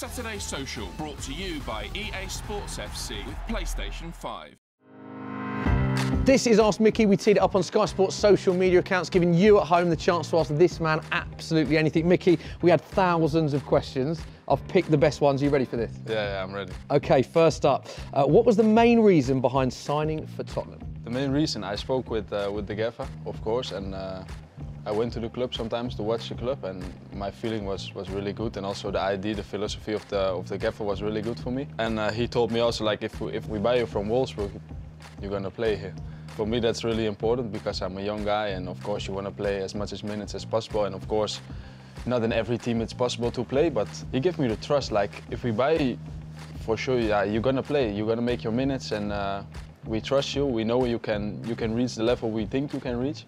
Saturday Social, brought to you by EA Sports FC with PlayStation 5. This is Ask Mickey. We teed it up on Sky Sports social media accounts, giving you at home the chance to ask this man absolutely anything. Mickey, we had thousands of questions. I've picked the best ones. Are you ready for this? Yeah, I'm ready. Okay, first up, what was the main reason behind signing for Tottenham? The main reason, I spoke with the gaffer, of course, and I went to the club sometimes to watch the club, and my feeling was really good, and also the idea, the philosophy of the gaffer was really good for me. And he told me also, like, if we buy you from Wolfsburg, you're gonna play here. For me, that's really important because I'm a young guy, and of course you want to play as much minutes as possible, and of course not in every team it's possible to play, but he gave me the trust, like, if we buy you, for sure, yeah, you're gonna play, you're gonna make your minutes, and we trust you, we know you can reach the level we think you can reach.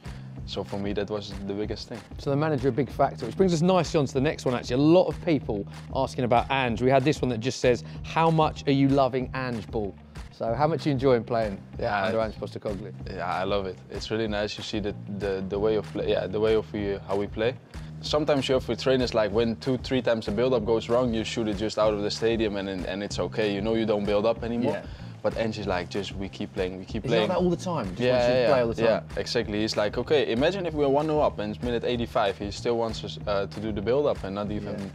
So for me, that was the biggest thing. So the manager, a big factor, which brings us nicely on to the next one, actually. A lot of people asking about Ange. We had this one that just says, how much are you loving Ange ball? So how much are you enjoying playing under Ange Postecoglou? Yeah, I love it. It's really nice. You see the way of play, the way of how we play. Sometimes you have with trainers, like when 2-3 times the build-up goes wrong, you shoot it just out of the stadium and it's okay. You know you don't build up anymore. Yeah. But Ange is like, just we keep playing, we keep playing. He's like that all the time? Just yeah, wants you to play all the time? Yeah, exactly. He's like, okay, imagine if we are 1-0 up and it's minute 85, he still wants us to do the build-up and not even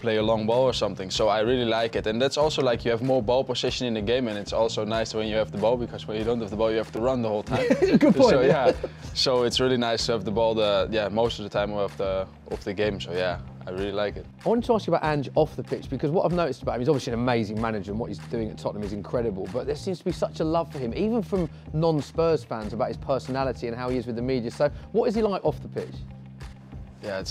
play a long ball or something. So I really like it. And that's also like you have more ball possession in the game, and it's also nice when you have the ball, because when you don't have the ball, you have to run the whole time. Good point. So yeah, so it's really nice to have the ball most of the time of the game. So yeah, I really like it. I wanted to ask you about Ange off the pitch, because what I've noticed about him, he's obviously an amazing manager and what he's doing at Tottenham is incredible, but there seems to be such a love for him, even from non-Spurs fans, about his personality and how he is with the media. So what is he like off the pitch? Yeah,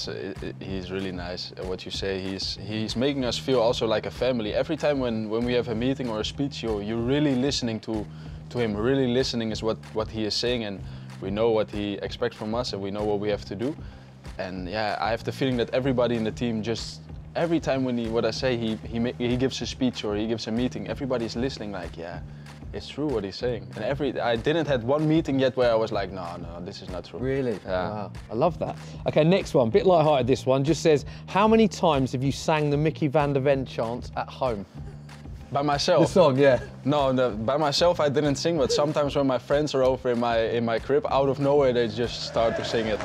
he's really nice. What you say, he's making us feel also like a family. Every time when we have a meeting or a speech, you're really listening to him. Really listening is what he is saying, and we know what he expects from us, and we know what we have to do. And yeah, I have the feeling that everybody in the team, just every time when he gives a speech or he gives a meeting, everybody's listening. Like, yeah, it's true what he's saying. And I didn't have one meeting yet where I was like, no, this is not true. Really? Yeah. Wow, I love that. Okay, next one, bit light-hearted this one, just says, how many times have you sang the Micky van der Ven chant at home? By myself? The song, yeah. No, by myself I didn't sing, but sometimes when my friends are over in my crib, out of nowhere they just start to sing it.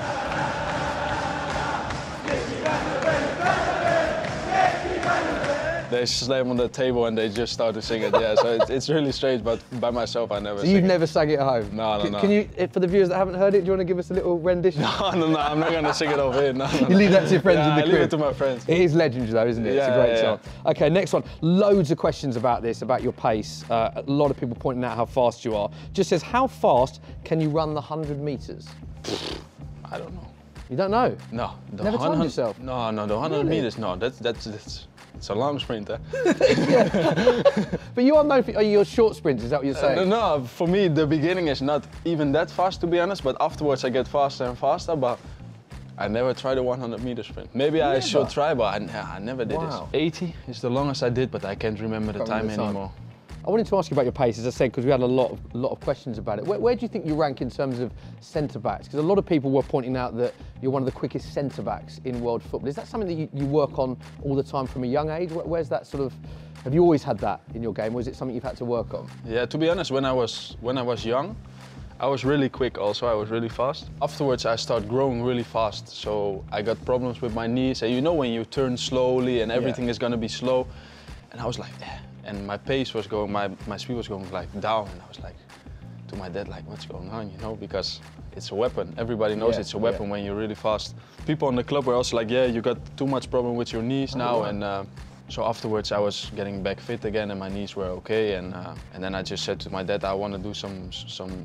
They slam on the table and they just start to sing it, yeah. So it's really strange, but by myself I never sing it. You've never sang it at home? No. Can you, for the viewers that haven't heard it, do you want to give us a little rendition? No, I'm not going to sing it over here. No. You leave that to your friends in the crib? I leave it to my friends. It is legendary though, isn't it? Yeah, it's a great chant. Okay, next one. Loads of questions about this, about your pace. A lot of people pointing out how fast you are. Just says, how fast can you run the 100 metres? I don't know. You don't know? No. Never timed yourself? No, the 100 meters, no. It's a long sprint, eh? Yeah. But you are known for your short sprints, is that what you're saying? No, for me the beginning is not even that fast, to be honest, but afterwards I get faster and faster, but I never tried a 100-meter sprint. Maybe I should try, but I never did this. 80 is the longest I did, but I can't remember the time anymore. I wanted to ask you about your pace, as I said, because we had a lot of questions about it. Where do you think you rank in terms of centre-backs? Because a lot of people were pointing out that you're one of the quickest centre-backs in world football. Is that something that you work on all the time from a young age? Where's that sort of, have you always had that in your game, or is it something you've had to work on? Yeah, to be honest, when I was young, I was really quick also, I was really fast. Afterwards I started growing really fast, so I got problems with my knees. And you know when you turn slowly and everything is gonna be slow, and I was like, and my pace was going, my speed was going like down, and I was like, to my dad, like, what's going on, you know, because it's a weapon. Everybody knows it's a weapon when you're really fast. People in the club were also like, yeah, you got too much problem with your knees now, and so afterwards I was getting back fit again, and my knees were okay, and then I just said to my dad, I want to do some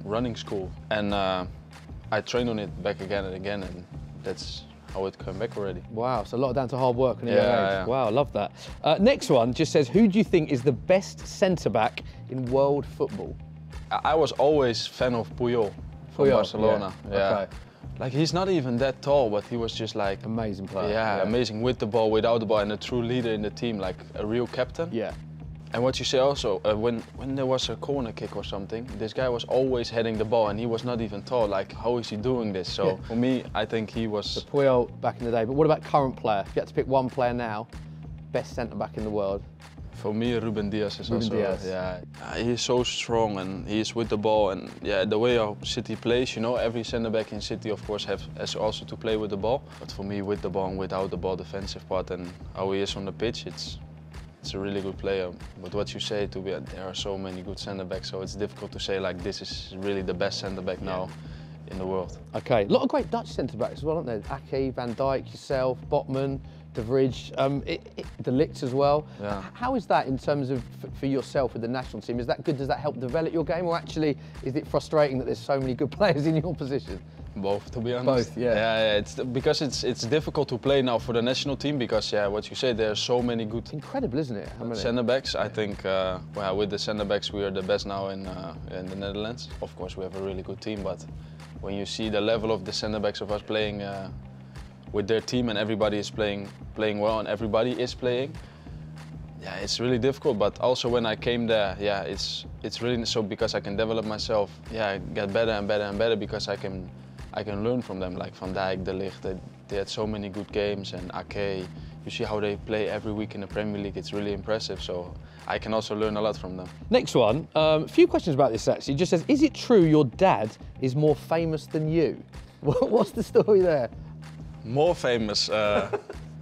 running school, and I trained on it back again and again, and that's how it came back already. Wow, so a lot down to hard work. Yeah. Wow, I love that. Next one just says, who do you think is the best centre-back in world football? I was always fan of Puyol from Barcelona. Yeah. Okay. Like, he's not even that tall, but he was just like... Amazing player. Yeah, amazing with the ball, without the ball, and a true leader in the team, like a real captain. Yeah. And what you say also, when there was a corner kick or something, this guy was always heading the ball, and he was not even tall. Like, how is he doing this? So for me, I think he was... The Puyol back in the day. But what about current player? If you had to pick one player now, best centre-back in the world? For me, Ruben Diaz is Ruben also, Diaz. yeah, he's so strong and he's with the ball, and yeah, the way how City plays, you know, every centre-back in City, of course, has also to play with the ball. But for me, with the ball and without the ball, defensive part and how he is on the pitch, it's a really good player. But what you say, there are so many good centre-backs, so it's difficult to say like this is really the best centre-back now in the world. Okay, a lot of great Dutch centre-backs as well, aren't there? Ake, Van Dijk, yourself, Botman, De Vrij, De Ligt as well. Yeah. How is that in terms of for yourself with the national team? Is that good? Does that help develop your game, or actually is it frustrating that there's so many good players in your position? Both, to be honest. Both, yeah. Yeah, it's because it's difficult to play now for the national team because what you say, there are so many good. Incredible, isn't it? How many? Centre backs. I think well, with the centre backs we are the best now in the Netherlands. Of course, we have a really good team, but when you see the level of the centre backs of us playing with their team and everybody is playing well and everybody is playing, yeah, it's really difficult. But also when I came there, yeah, it's really so because I can develop myself. Yeah, get better and better and better because I can learn from them, like Van Dijk, De Ligt. They had so many good games, and Ake. You see how they play every week in the Premier League. It's really impressive. So I can also learn a lot from them. Next one. A few questions about this actually. It just says, is it true your dad is more famous than you? What's the story there? More famous.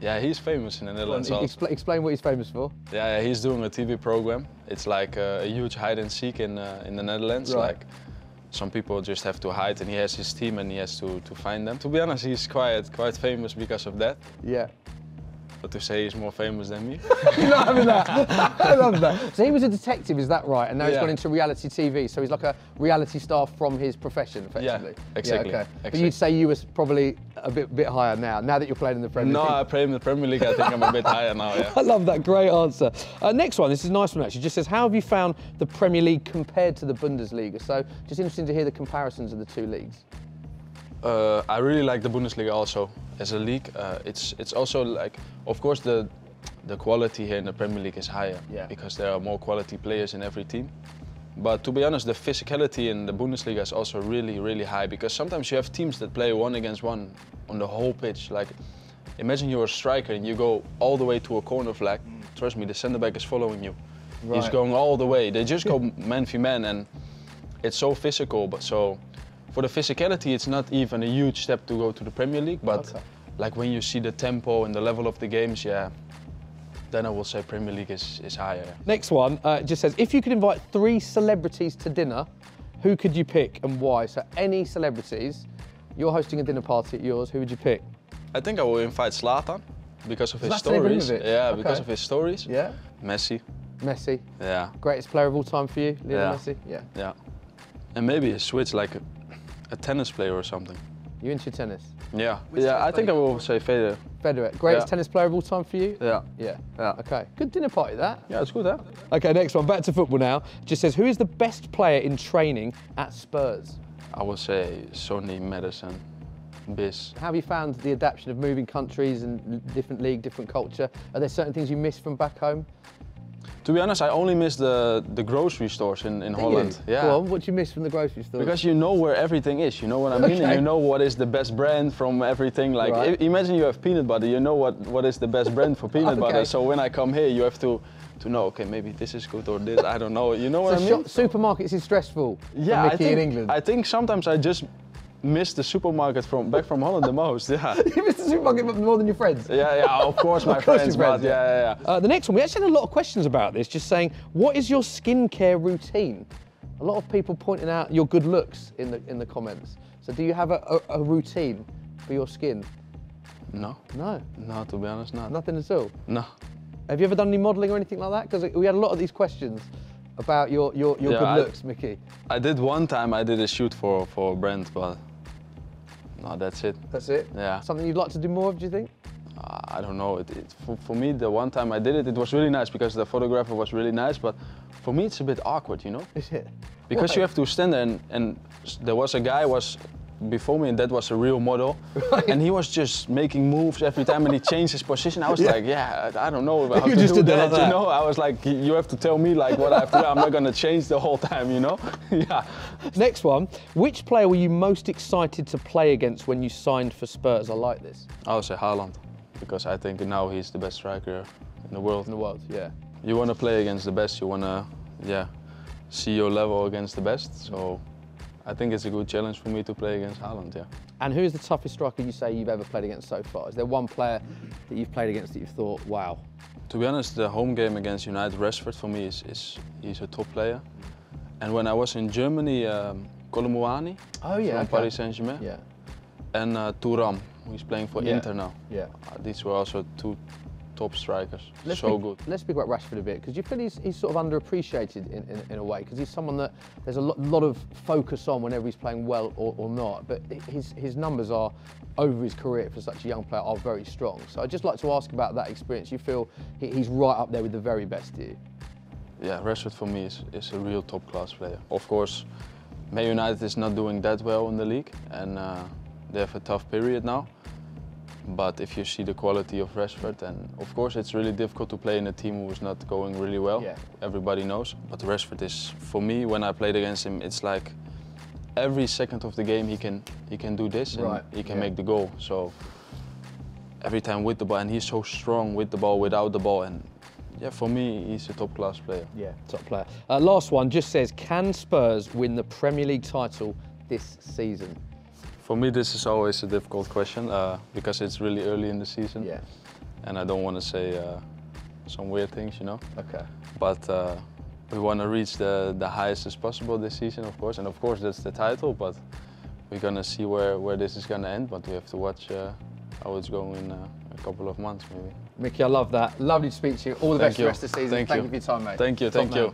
Yeah, he's famous in the Netherlands also. Explain what he's famous for. Yeah, he's doing a TV program. It's like a huge hide and seek in the Netherlands. Right. Like some people just have to hide, and he has his team and he has to find them. To be honest, he's quite famous because of that. Yeah. But to say he's more famous than me. You're not having that. I love that. So he was a detective, is that right? And now he's Yeah. gone into reality TV. So he's like a reality star from his profession, effectively. Yeah, exactly. Okay. But Exactly. you'd say you was probably a bit higher now that you're playing in the Premier League. No, I play in the Premier League. I think I'm a bit higher now. Yeah. I love that. Great answer. Next one. This is a nice one actually. Just says, how have you found the Premier League compared to the Bundesliga? So just interesting to hear the comparisons of the two leagues. I really like the Bundesliga also as a league. It's also like, of course, the quality here in the Premier League is higher because there are more quality players in every team. But to be honest, the physicality in the Bundesliga is also really, really high because sometimes you have teams that play 1-against-1 on the whole pitch. Like, imagine you're a striker and you go all the way to a corner flag. Trust me, the centre back is following you. Right. He's going all the way. They just go man v man, and it's so physical. But so, for the physicality, it's not even a huge step to go to the Premier League. But like when you see the tempo and the level of the games, yeah, then I will say Premier League is higher. Next one just says, if you could invite 3 celebrities to dinner, who could you pick and why? So any celebrities, you're hosting a dinner party at yours, who would you pick? I think I will invite Zlatan because of his Zlatan even stories. with it? Yeah, Okay. because of his stories. Yeah. Messi. Messi. Yeah. Greatest player of all time for you, Lionel Yeah. Messi? Yeah. Yeah. And maybe a switch like a tennis player or something. You into tennis? Yeah. Yeah, I think I will say Federer. Federer. Greatest tennis player of all time for you? Yeah. Yeah. Yeah. Okay. Good dinner party, that. Yeah, it's good, huh? Okay, next one. Back to football now. Just says, who is the best player in training at Spurs? I will say Sonny, Madison, Biz. How have you found the adaptation of moving countries and different league, different culture? Are there certain things you miss from back home? To be honest, I only miss the grocery stores in Holland. Yeah. Go on, what do you miss from the grocery store? Because you know where everything is, you know what I mean? Okay. And you know what is the best brand from everything. Like, Right. imagine you have peanut butter, you know what is the best brand for peanut Okay. butter. So when I come here, you have to know, okay, maybe this is good or this, I don't know. You know what I mean? Supermarkets is stressful Yeah, for Micky in England. I think sometimes I just miss the supermarket back from Holland the most, yeah. You miss the supermarket more than your friends? Yeah, of course my Of course friends, your friends, but yeah. The next one, we actually had a lot of questions about this, just saying, what is your skincare routine? A lot of people pointing out your good looks in the comments. So do you have a routine for your skin? No. No. No, to be honest, not. Nothing at all? No. Have you ever done any modelling or anything like that? Because we had a lot of these questions about your good looks, Micky. I did one time, I did a shoot for a brand, but no, that's it. That's it? Yeah. Something you'd like to do more of, do you think? I don't know. For me, the one time I did it, it was really nice because the photographer was really nice, but for me it's a bit awkward, you know? Is it? Because Why? you have to stand there and there was a guy before me and that was a real model. Right. And he was just making moves every time and he changed his position. I was like, yeah, I don't know how You to just do did that, like that. you know? I was like, you have to tell me like what I have to do. I'm not gonna change the whole time, you know? Yeah. Next one, which player were you most excited to play against when you signed for Spurs? I like this. I would say Haaland, because I think now he's the best striker in the world. In the world, yeah. You want to play against the best. You want to, yeah, see your level against the best. So I think it's a good challenge for me to play against Haaland, yeah. And who is the toughest striker you say you've ever played against so far? Is there one player that you've played against that you've thought, wow? To be honest, the home game against United, Rashford for me he's a top player. And when I was in Germany, Colomouani from Paris Saint-Germain, yeah. and Thuram, who's playing for Inter now. Yeah. These were also two top strikers. Good. Let's speak about Rashford a bit, because you feel he's sort of underappreciated in a way, because he's someone that there's a lot of focus on whenever he's playing well or not, but his numbers are, over his career for such a young player, are very strong. So I'd just like to ask about that experience. You feel he's right up there with the very best, do you? Yeah, Rashford for me is a real top class player. Of course, Man United is not doing that well in the league, and they have a tough period now. But if you see the quality of Rashford, and of course it's really difficult to play in a team who is not going really well. Yeah. Everybody knows. But Rashford is, for me, when I played against him, it's like every second of the game he can do this and he can make the goal. So every time with the ball, and he's so strong with the ball, without the ball, and yeah, for me he's a top class player. Yeah, top player. Last one just says, can Spurs win the Premier League title this season? For me, this is always a difficult question because it's really early in the season. Yeah. And I don't want to say some weird things, you know. Okay. But we want to reach the highest as possible this season, of course. And of course, that's the title, but we're going to see where this is going to end. But we have to watch how it's going in a couple of months, maybe. Micky, I love that. Lovely to speak to you. All the best for the rest of the season. Thank you for your time, mate. Thank you.